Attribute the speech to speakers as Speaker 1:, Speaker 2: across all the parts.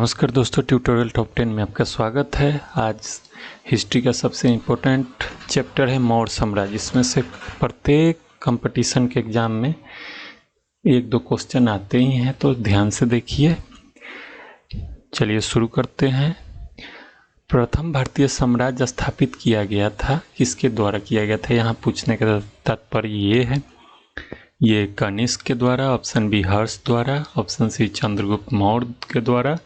Speaker 1: नमस्कार दोस्तों, tutorial top 10 में आपका स्वागत है। आज हिस्ट्री का सबसे इम्पोर्टेंट चैप्टर है मौर्य साम्राज्य। इसमें से प्रत्येक कंपटीशन के एग्ज़ाम में एक दो क्वेश्चन आते ही हैं, तो ध्यान से देखिए। चलिए शुरू करते हैं। प्रथम भारतीय साम्राज्य स्थापित किया गया था, किसके द्वारा किया गया था? यहाँ पूछने का तात्पर्य ये है, ये कनिष्क के द्वारा, ऑप्शन बी हर्ष द्वारा, ऑप्शन सी चंद्रगुप्त मौर्य के द्वारा,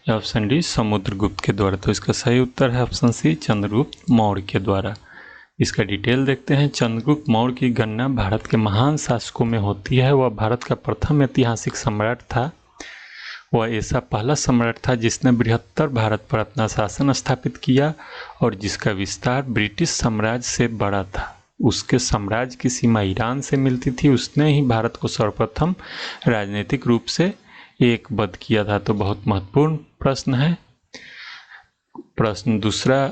Speaker 1: या ऑप्शन डी समुद्रगुप्त के द्वारा। तो इसका सही उत्तर है ऑप्शन सी चंद्रगुप्त मौर्य के द्वारा। इसका डिटेल देखते हैं। चंद्रगुप्त मौर्य की गणना भारत के महान शासकों में होती है। वह भारत का प्रथम ऐतिहासिक सम्राट था। वह ऐसा पहला सम्राट था जिसने बृहत्तर भारत पर अपना शासन स्थापित किया और जिसका विस्तार ब्रिटिश साम्राज्य से बड़ा था। उसके साम्राज्य की सीमा ईरान से मिलती थी। उसने ही भारत को सर्वप्रथम राजनीतिक रूप से एकबद्ध किया था। तो बहुत महत्वपूर्ण प्रश्न है। प्रश्न दूसरा,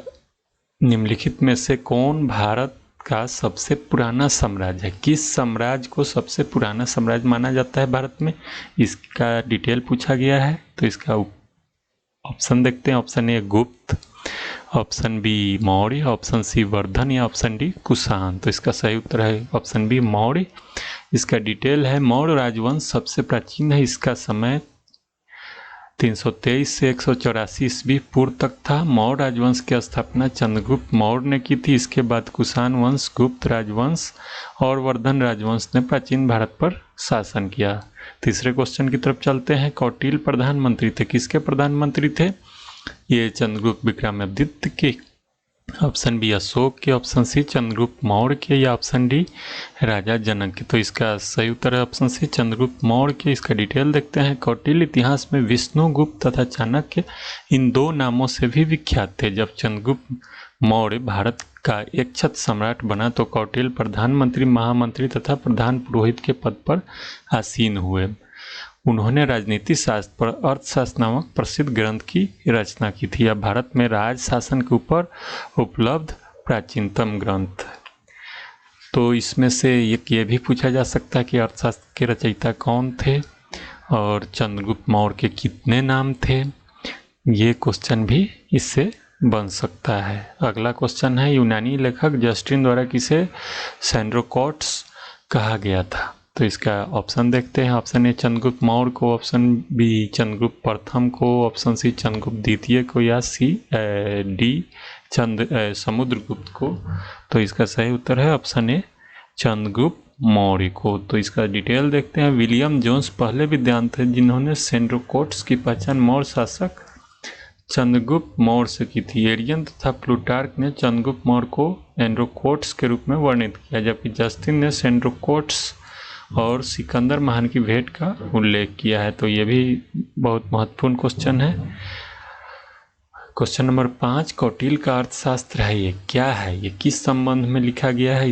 Speaker 1: निम्नलिखित में से कौन भारत का सबसे पुराना साम्राज्य है? किस साम्राज्य को सबसे पुराना साम्राज्य माना जाता है भारत में? इसका डिटेल पूछा गया है। तो इसका ऑप्शन देखते हैं। Option A Gupta, option B Maurya, option C Vardhan, या ऑप्शन डी कुषाण। तो इसका सही उत्तर है ऑप्शन बी मौर्य। इसका डिटेल है, मौर्य राजवंश सबसे प्राचीन है। इसका समय 323 से 184 ईस्वी पूर्व तक था। मौर्य राजवंश की स्थापना चंद्रगुप्त मौर्य ने की थी। इसके बाद कुषाण वंश, गुप्त राजवंश और वर्धन राजवंश ने प्राचीन भारत पर शासन किया। तीसरे क्वेश्चन की तरफ चलते हैं। कौटिल्य प्रधानमंत्री थे। किसके प्रधानमंत्री थे? ये चंद्रगुप्त विक्रमादित्य के, ऑप्शन बी अशोक के, ऑप्शन सी चंद्रगुप्त मौर्य के, या ऑप्शन डी राजा जनक के। तो इसका सही उत्तर है ऑप्शन सी चंद्रगुप्त मौर्य के। इसका डिटेल देखते हैं। कौटिल्य इतिहास में विष्णुगुप्त तथा चाणक्य इन दो नामों से भी विख्यात थे। जब चंद्रगुप्त मौर्य भारत का एकछत्र सम्राट बना तो कौटिल्य प्रधानमंत्री, महामंत्री तथा प्रधान पुरोहित के पद पर आसीन हुए। उन्होंने राजनीति शास्त्र पर अर्थशास्त्र नामक प्रसिद्ध ग्रंथ की रचना की थी। यह भारत में राज शासन के ऊपर उपलब्ध प्राचीनतम ग्रंथ है। तो इसमें से ये भी पूछा जा सकता है कि अर्थशास्त्र के रचयिता कौन थे और चंद्रगुप्त मौर्य के कितने नाम थे। ये क्वेश्चन भी इससे बन सकता है। अगला क्वेश्चन है, यूनानी लेखक जस्टिन द्वारा किसे सैंड्रोकोट्स कहा गया था? तो इसका ऑप्शन देखते हैं। ऑप्शन ए चंद्रगुप्त मौर्य को, ऑप्शन बी चंद्रगुप्त प्रथम को, ऑप्शन सी चंद्रगुप्त द्वितीय को, या सी डी समुद्रगुप्त को। तो इसका सही उत्तर है ऑप्शन ए चंद्रगुप्त मौर्य को। तो इसका डिटेल देखते हैं। विलियम जोन्स पहले विद्वान थे जिन्होंने सैंड्रोकोट्स की पहचान मौर्य शासक चंद्रगुप्त मौर्य से की थी। एरियन तथा प्लूटार्क ने चंद्रगुप्त मौर्य को एंड्रोकोट्स के रूप में वर्णित किया, जबकि जस्टिन ने सैंड्रोकोट्स और सिकंदर महान की भेंट का उल्लेख किया है। तो ये भी बहुत महत्वपूर्ण क्वेश्चन है। क्वेश्चन नंबर 5, कौटिल्य का अर्थशास्त्र है, ये क्या है? ये किस संबंध में लिखा गया है?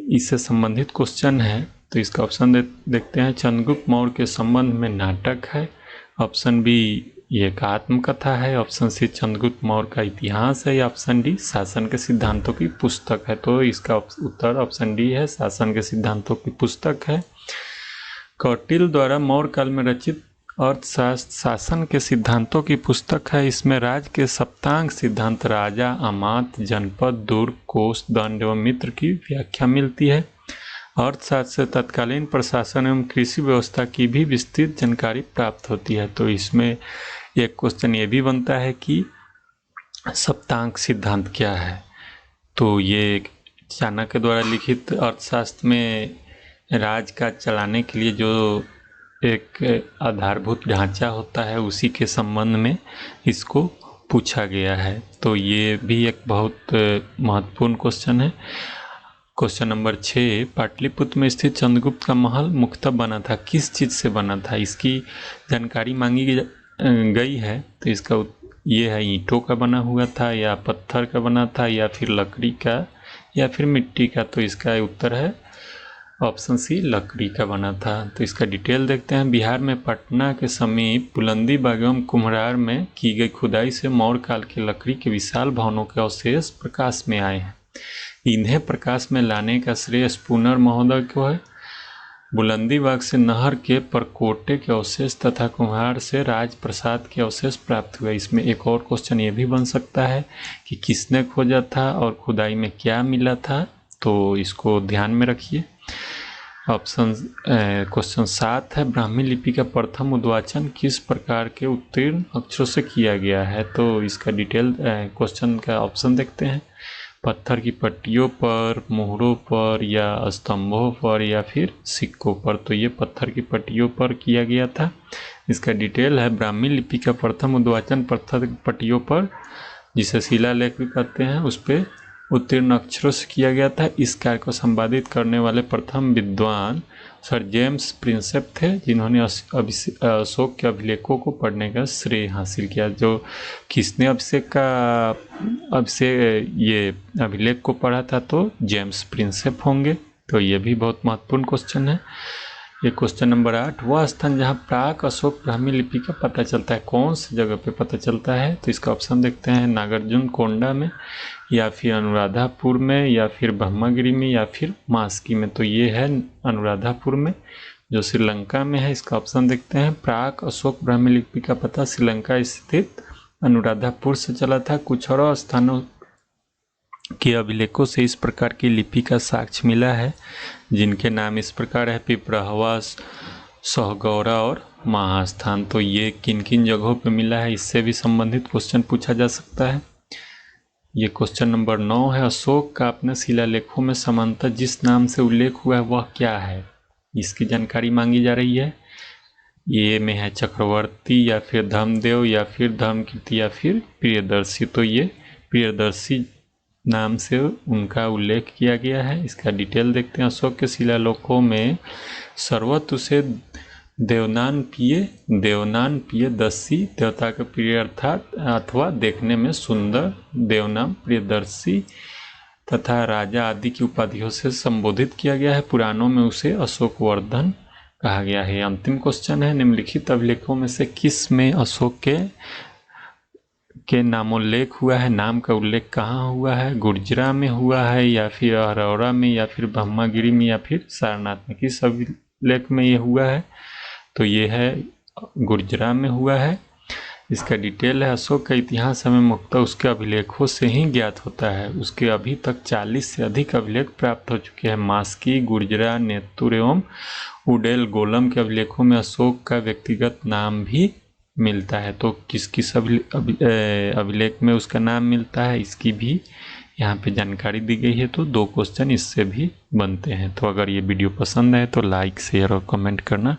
Speaker 1: इससे संबंधित क्वेश्चन है। तो इसका ऑप्शन देखते हैं। चंद्रगुप्त मौर्य के संबंध में नाटक है, ऑप्शन बी ये एक आत्मकथा है, ऑप्शन सी चंद्रगुप्त मौर्य का इतिहास है, या ऑप्शन डी शासन के सिद्धांतों की पुस्तक है। तो इसका उत्तर ऑप्शन डी है, शासन के सिद्धांतों की पुस्तक है। कौटिल्य द्वारा मौर्य काल में रचित अर्थशास्त्र शासन के सिद्धांतों की पुस्तक है। इसमें राज्य के सप्तांग सिद्धांत, राजा, अमात्य, जनपद, दुर्ग, कोष, दंड एवं मित्र की व्याख्या मिलती है। अर्थशास्त्र से तत्कालीन प्रशासन एवं कृषि व्यवस्था की भी विस्तृत जानकारी प्राप्त होती है। तो इसमें एक क्वेश्चन ये भी बनता है कि सप्तांग सिद्धांत क्या है? तो ये चाणक्य द्वारा लिखित अर्थशास्त्र में राज्य का चलाने के लिए जो एक आधारभूत ढांचा होता है, उसी के संबंध में इसको पूछा गया है। तो ये भी एक बहुत महत्वपूर्ण क्वेश्चन है। क्वेश्चन नंबर 6, पाटलिपुत्र में स्थित चंद्रगुप्त का महल मुख्यतः बना था, किस चीज़ से बना था? इसकी जानकारी मांगी गई है। तो इसका ये है, ईंटों का बना हुआ था, या पत्थर का बना था, या फिर लकड़ी का, या फिर मिट्टी का। तो इसका उत्तर है ऑप्शन सी लकड़ी का बना था। तो इसका डिटेल देखते हैं। बिहार में पटना के समीप बुलंदी बाग एवं कुम्हरार में की गई खुदाई से मौर्य काल के लकड़ी के विशाल भवनों के अवशेष प्रकाश में आए हैं। इन्हें प्रकाश में लाने का श्रेय स्पूनर महोदय को है। बुलंदीबाग से नहर के परकोटे के अवशेष तथा कुम्हार से राजप्रसाद के अवशेष प्राप्त हुए। इसमें एक और क्वेश्चन ये भी बन सकता है कि किसने खोजा था और खुदाई में क्या मिला था, तो इसको ध्यान में रखिए। ऑप्शन क्वेश्चन 7 है, ब्राह्मी लिपि का प्रथम उद्वाचन किस प्रकार के उत्तीर्ण अक्षरों से किया गया है, तो इसका डिटेल क्वेश्चन का ऑप्शन देखते हैं। पत्थर की पट्टियों पर, मोहरों पर या स्तंभों पर या फिर सिक्कों पर, तो ये पत्थर की पट्टियों पर किया गया था। इसका डिटेल है, ब्राह्मी लिपि का प्रथम उद्वाचन पत्थर की पट्टियों पर, जिसे शिलालेख भी कहते हैं, उस पर उत्तीर्ण अक्षरों से किया गया था। इस कार्य को संपादित करने वाले प्रथम विद्वान सर जेम्स प्रिंसेप थे, जिन्होंने अशोक के अभिलेखों को पढ़ने का श्रेय हासिल किया। जो किसने ये अभिलेख को पढ़ा था, तो जेम्स प्रिंसेप होंगे। तो ये भी बहुत महत्वपूर्ण क्वेश्चन है। ये क्वेश्चन नंबर 8, वह स्थान जहाँ प्राक अशोक ब्राह्मी लिपि का पता चलता है, कौन सी जगह पे पता चलता है, तो इसका ऑप्शन देखते हैं। नागार्जुन कोंडा में, या फिर अनुराधापुर में, या फिर ब्रह्मगिरी में, या फिर मास्की में, तो ये है अनुराधापुर में, जो श्रीलंका में है। इसका ऑप्शन देखते हैं। प्राक अशोक ब्राह्मी लिपि का पता श्रीलंका स्थित अनुराधापुर से चला था। कुछ और स्थानों के अभिलेखों से इस प्रकार की लिपि का साक्ष्य मिला है, जिनके नाम इस प्रकार है, पिपराहवा, सहगौरा और महास्थान। तो ये किन किन जगहों पे मिला है, इससे भी संबंधित क्वेश्चन पूछा जा सकता है। ये क्वेश्चन नंबर 9 है, अशोक का अपने शिलालेखों में समानतः जिस नाम से उल्लेख हुआ है वह क्या है, इसकी जानकारी मांगी जा रही है। ये में है चक्रवर्ती, या फिर धर्मदेव, या फिर धर्मकीर्ति, या फिर प्रियदर्शी। तो ये प्रियदर्शी नाम से उनका उल्लेख किया गया है। इसका डिटेल देखते हैं। अशोक के शिलालेखों में सर्वत्र उसे देवनान पिय दस्सी, देवता के प्रिय अर्थात अथवा देखने में सुंदर, देवनाम प्रियदर्शी तथा राजा आदि की उपाधियों से संबोधित किया गया है। पुराणों में उसे अशोकवर्धन कहा गया है। अंतिम क्वेश्चन है, निम्नलिखित अभिलेखों में से किस में अशोक के नामोल्लेख हुआ है, नाम का उल्लेख कहाँ हुआ है, गुर्जरा में हुआ है, या फिर अरौरा में, या फिर ब्रह्मगिरी में, या फिर सारनाथ में, किस अभिलेख में ये हुआ है, तो ये है गुर्जरा में हुआ है। इसका डिटेल है, अशोक का इतिहास हमें मुख्यतः उसके अभिलेखों से ही ज्ञात होता है। उसके अभी तक 40 से अधिक अभिलेख प्राप्त हो चुके हैं। मास्की, गुर्जरा, नेत्तुर एवं उडेल गोलम के अभिलेखों में अशोक का व्यक्तिगत नाम भी मिलता है। तो किस किस अभिलेख में उसका नाम मिलता है, इसकी भी यहाँ पे जानकारी दी गई है। तो 2 क्वेश्चन इससे भी बनते हैं। तो अगर ये वीडियो पसंद है तो लाइक, शेयर और कमेंट करना